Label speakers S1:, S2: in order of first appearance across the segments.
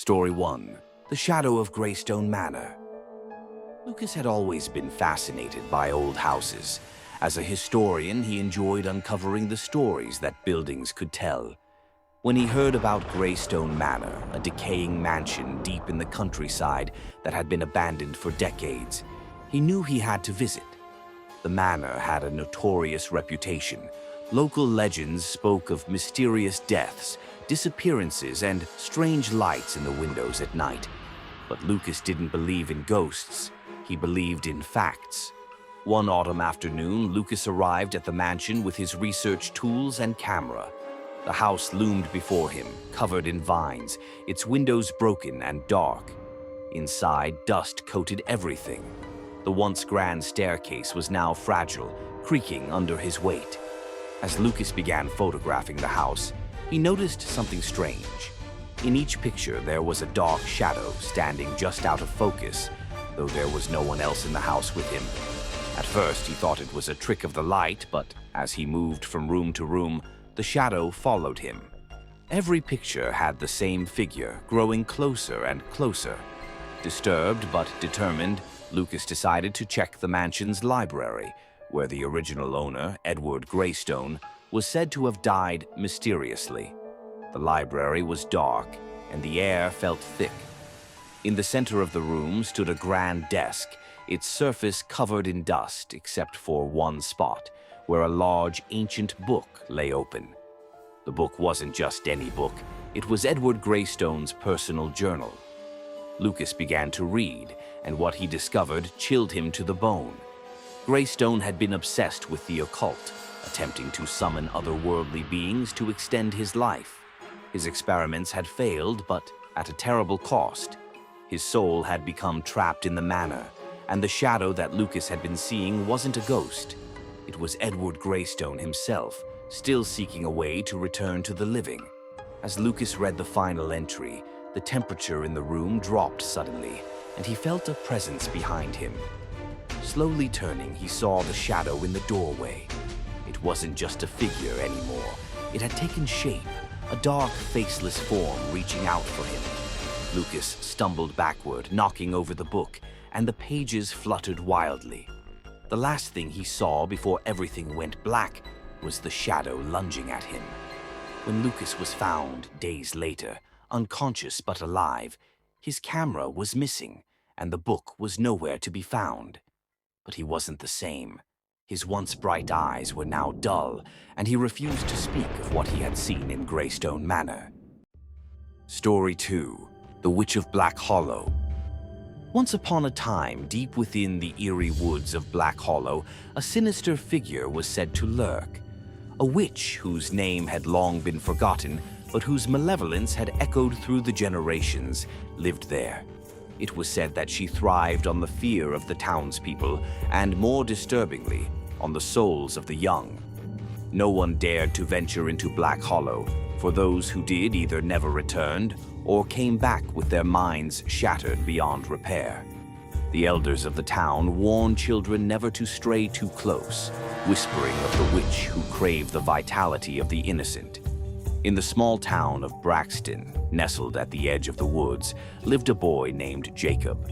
S1: Story 1. The Shadow of Greystone Manor. Lucas had always been fascinated by old houses. As a historian, he enjoyed uncovering the stories that buildings could tell. When he heard about Greystone Manor, a decaying mansion deep in the countryside that had been abandoned for decades, he knew he had to visit. The manor had a notorious reputation. Local legends spoke of mysterious deaths, disappearances, and strange lights in the windows at night. But Lucas didn't believe in ghosts. He believed in facts. One autumn afternoon, Lucas arrived at the mansion with his research tools and camera. The house loomed before him, covered in vines, its windows broken and dark. Inside, dust coated everything. The once grand staircase was now fragile, creaking under his weight. As Lucas began photographing the house, he noticed something strange. In each picture, there was a dark shadow standing just out of focus, though there was no one else in the house with him. At first, he thought it was a trick of the light, but as he moved from room to room, the shadow followed him. Every picture had the same figure, growing closer and closer. Disturbed but determined, Lucas decided to check the mansion's library, where the original owner, Edward Greystone, was said to have died mysteriously. The library was dark, and the air felt thick. In the center of the room stood a grand desk, its surface covered in dust except for one spot, where a large ancient book lay open. The book wasn't just any book, it was Edward Greystone's personal journal. Lucas began to read, and what he discovered chilled him to the bone. Greystone had been obsessed with the occult, attempting to summon otherworldly beings to extend his life. His experiments had failed, but at a terrible cost. His soul had become trapped in the manor, and the shadow that Lucas had been seeing wasn't a ghost. It was Edward Greystone himself, still seeking a way to return to the living. As Lucas read the final entry, the temperature in the room dropped suddenly, and he felt a presence behind him. Slowly turning, he saw the shadow in the doorway. It wasn't just a figure anymore. It had taken shape, a dark, faceless form reaching out for him. Lucas stumbled backward, knocking over the book, and the pages fluttered wildly. The last thing he saw before everything went black was the shadow lunging at him. When Lucas was found, days later, unconscious but alive, his camera was missing, and the book was nowhere to be found. But he wasn't the same. His once bright eyes were now dull, and he refused to speak of what he had seen in Greystone Manor. Story 2. The Witch of Black Hollow. Once upon a time, deep within the eerie woods of Black Hollow, a sinister figure was said to lurk. A witch whose name had long been forgotten, but whose malevolence had echoed through the generations, lived there. It was said that she thrived on the fear of the townspeople, and more disturbingly, on the souls of the young. No one dared to venture into Black Hollow, for those who did either never returned or came back with their minds shattered beyond repair. The elders of the town warned children never to stray too close, whispering of the witch who craved the vitality of the innocent. In the small town of Braxton, nestled at the edge of the woods, lived a boy named Jacob.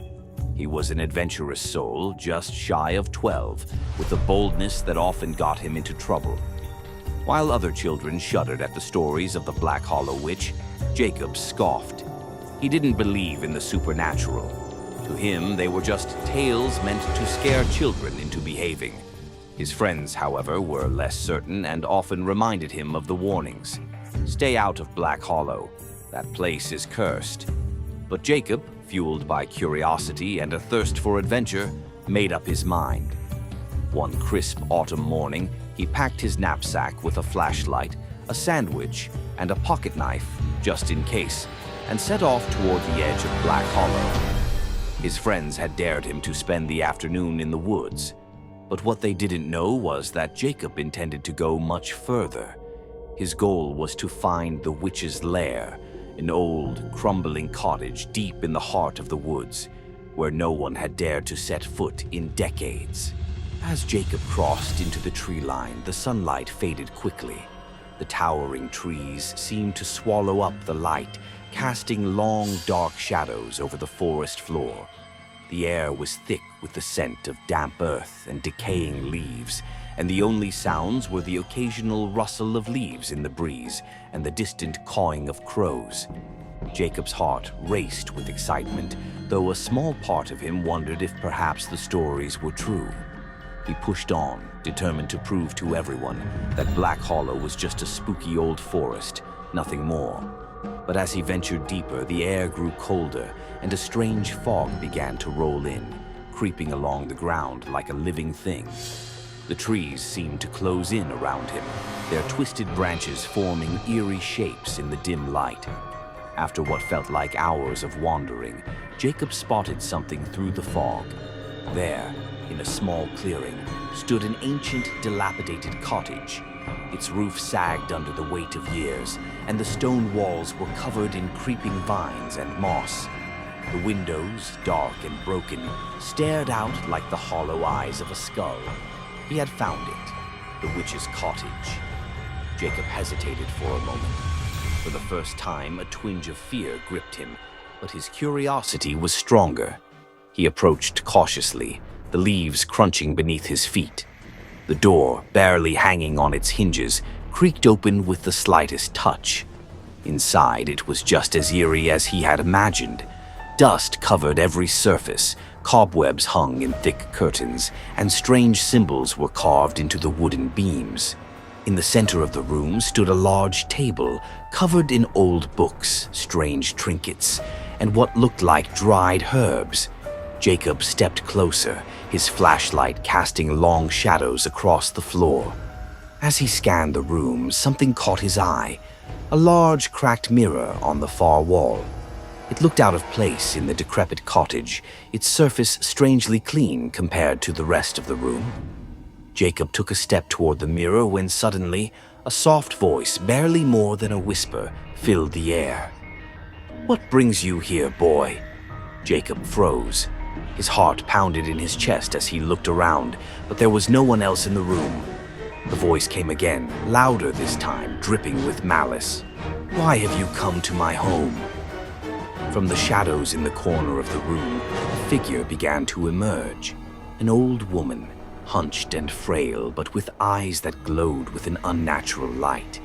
S1: He was an adventurous soul, just shy of 12, with a boldness that often got him into trouble. While other children shuddered at the stories of the Black Hollow Witch, Jacob scoffed. He didn't believe in the supernatural. To him, they were just tales meant to scare children into behaving. His friends, however, were less certain and often reminded him of the warnings. Stay out of Black Hollow. That place is cursed. But Jacob, fueled by curiosity and a thirst for adventure, made up his mind. One crisp autumn morning, he packed his knapsack with a flashlight, a sandwich, and a pocket knife, just in case, and set off toward the edge of Black Hollow. His friends had dared him to spend the afternoon in the woods, but what they didn't know was that Jacob intended to go much further. His goal was to find the witch's lair, an old, crumbling cottage deep in the heart of the woods, where no one had dared to set foot in decades. As Jacob crossed into the tree line, the sunlight faded quickly. The towering trees seemed to swallow up the light, casting long, dark shadows over the forest floor. The air was thick with the scent of damp earth and decaying leaves, and the only sounds were the occasional rustle of leaves in the breeze and the distant cawing of crows. Jacob's heart raced with excitement, though a small part of him wondered if perhaps the stories were true. He pushed on, determined to prove to everyone that Black Hollow was just a spooky old forest, nothing more. But as he ventured deeper, the air grew colder, and a strange fog began to roll in, creeping along the ground like a living thing. The trees seemed to close in around him, their twisted branches forming eerie shapes in the dim light. After what felt like hours of wandering, Jacob spotted something through the fog. There, in a small clearing, stood an ancient, dilapidated cottage. Its roof sagged under the weight of years, and the stone walls were covered in creeping vines and moss. The windows, dark and broken, stared out like the hollow eyes of a skull. He had found it, the witch's cottage. Jacob hesitated for a moment. For the first time, a twinge of fear gripped him, but his curiosity was stronger. He approached cautiously, the leaves crunching beneath his feet. The door, barely hanging on its hinges, creaked open with the slightest touch. Inside, it was just as eerie as he had imagined. Dust covered every surface, cobwebs hung in thick curtains, and strange symbols were carved into the wooden beams. In the center of the room stood a large table covered in old books, strange trinkets, and what looked like dried herbs. Jacob stepped closer, his flashlight casting long shadows across the floor. As he scanned the room, something caught his eye, a large cracked mirror on the far wall. It looked out of place in the decrepit cottage, its surface strangely clean compared to the rest of the room. Jacob took a step toward the mirror when suddenly a soft voice, barely more than a whisper, filled the air. "What brings you here, boy?" Jacob froze. His heart pounded in his chest as he looked around, but there was no one else in the room. The voice came again, louder this time, dripping with malice. "Why have you come to my home?" From the shadows in the corner of the room, a figure began to emerge. An old woman, hunched and frail, but with eyes that glowed with an unnatural light.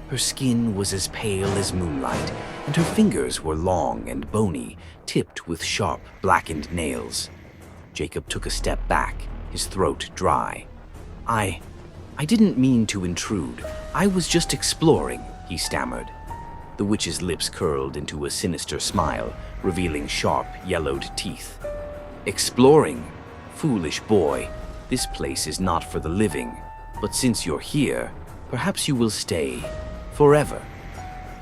S1: Her skin was as pale as moonlight, and her fingers were long and bony, tipped with sharp, blackened nails. Jacob took a step back, his throat dry. I didn't mean to intrude. I was just exploring," he stammered. The witch's lips curled into a sinister smile, revealing sharp, yellowed teeth. "Exploring? Foolish boy. This place is not for the living, but since you're here, perhaps you will stay forever."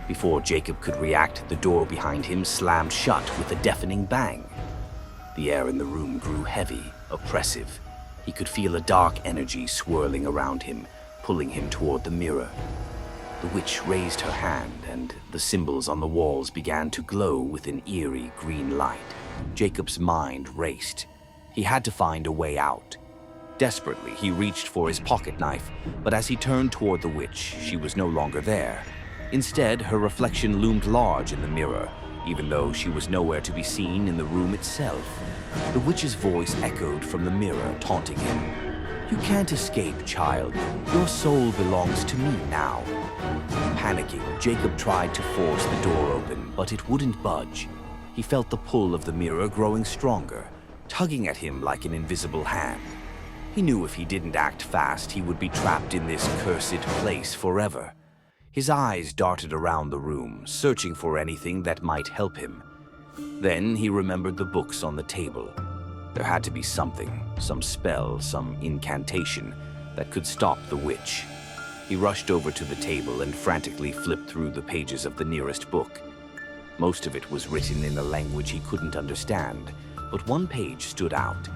S1: Before Jacob could react, the door behind him slammed shut with a deafening bang. The air in the room grew heavy, oppressive. He could feel a dark energy swirling around him, pulling him toward the mirror. The witch raised her hand, and the symbols on the walls began to glow with an eerie green light. Jacob's mind raced. He had to find a way out. Desperately, he reached for his pocket knife, but as he turned toward the witch, she was no longer there. Instead, her reflection loomed large in the mirror, even though she was nowhere to be seen in the room itself. The witch's voice echoed from the mirror, taunting him. "You can't escape, child. Your soul belongs to me now." Panicking, Jacob tried to force the door open, but it wouldn't budge. He felt the pull of the mirror growing stronger, tugging at him like an invisible hand. He knew if he didn't act fast, he would be trapped in this cursed place forever. His eyes darted around the room, searching for anything that might help him. Then he remembered the books on the table. There had to be something, some spell, some incantation, that could stop the witch. He rushed over to the table and frantically flipped through the pages of the nearest book. Most of it was written in a language he couldn't understand, but one page stood out.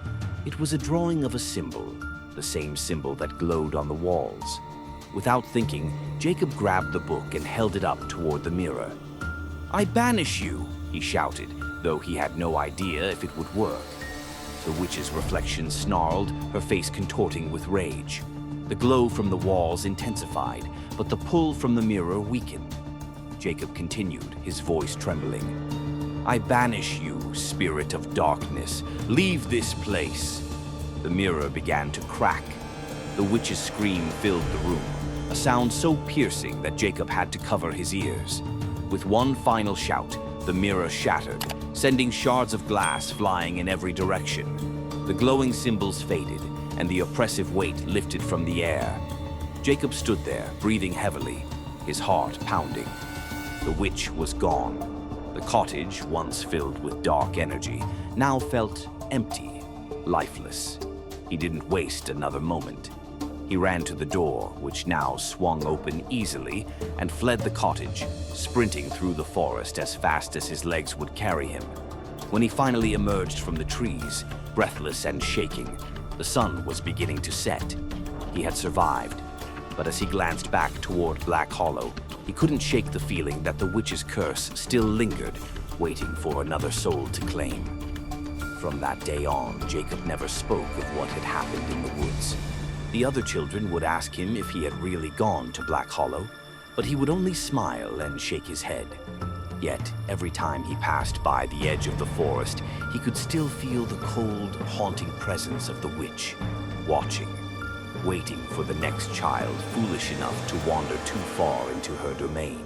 S1: It was a drawing of a symbol, the same symbol that glowed on the walls. Without thinking, Jacob grabbed the book and held it up toward the mirror. "I banish you," he shouted, though he had no idea if it would work. The witch's reflection snarled, her face contorting with rage. The glow from the walls intensified, but the pull from the mirror weakened. Jacob continued, his voice trembling. "I banish you, spirit of darkness. Leave this place." The mirror began to crack. The witch's scream filled the room, a sound so piercing that Jacob had to cover his ears. With one final shout, the mirror shattered, sending shards of glass flying in every direction. The glowing symbols faded, and the oppressive weight lifted from the air. Jacob stood there, breathing heavily, his heart pounding. The witch was gone. The cottage, once filled with dark energy, now felt empty, lifeless. He didn't waste another moment. He ran to the door, which now swung open easily, and fled the cottage, sprinting through the forest as fast as his legs would carry him. When he finally emerged from the trees, breathless and shaking, the sun was beginning to set. He had survived, but as he glanced back toward Black Hollow, he couldn't shake the feeling that the witch's curse still lingered, waiting for another soul to claim. From that day on, Jacob never spoke of what had happened in the woods. The other children would ask him if he had really gone to Black Hollow, but he would only smile and shake his head. Yet, every time he passed by the edge of the forest, he could still feel the cold, haunting presence of the witch, watching, waiting for the next child foolish enough to wander too far into her domain.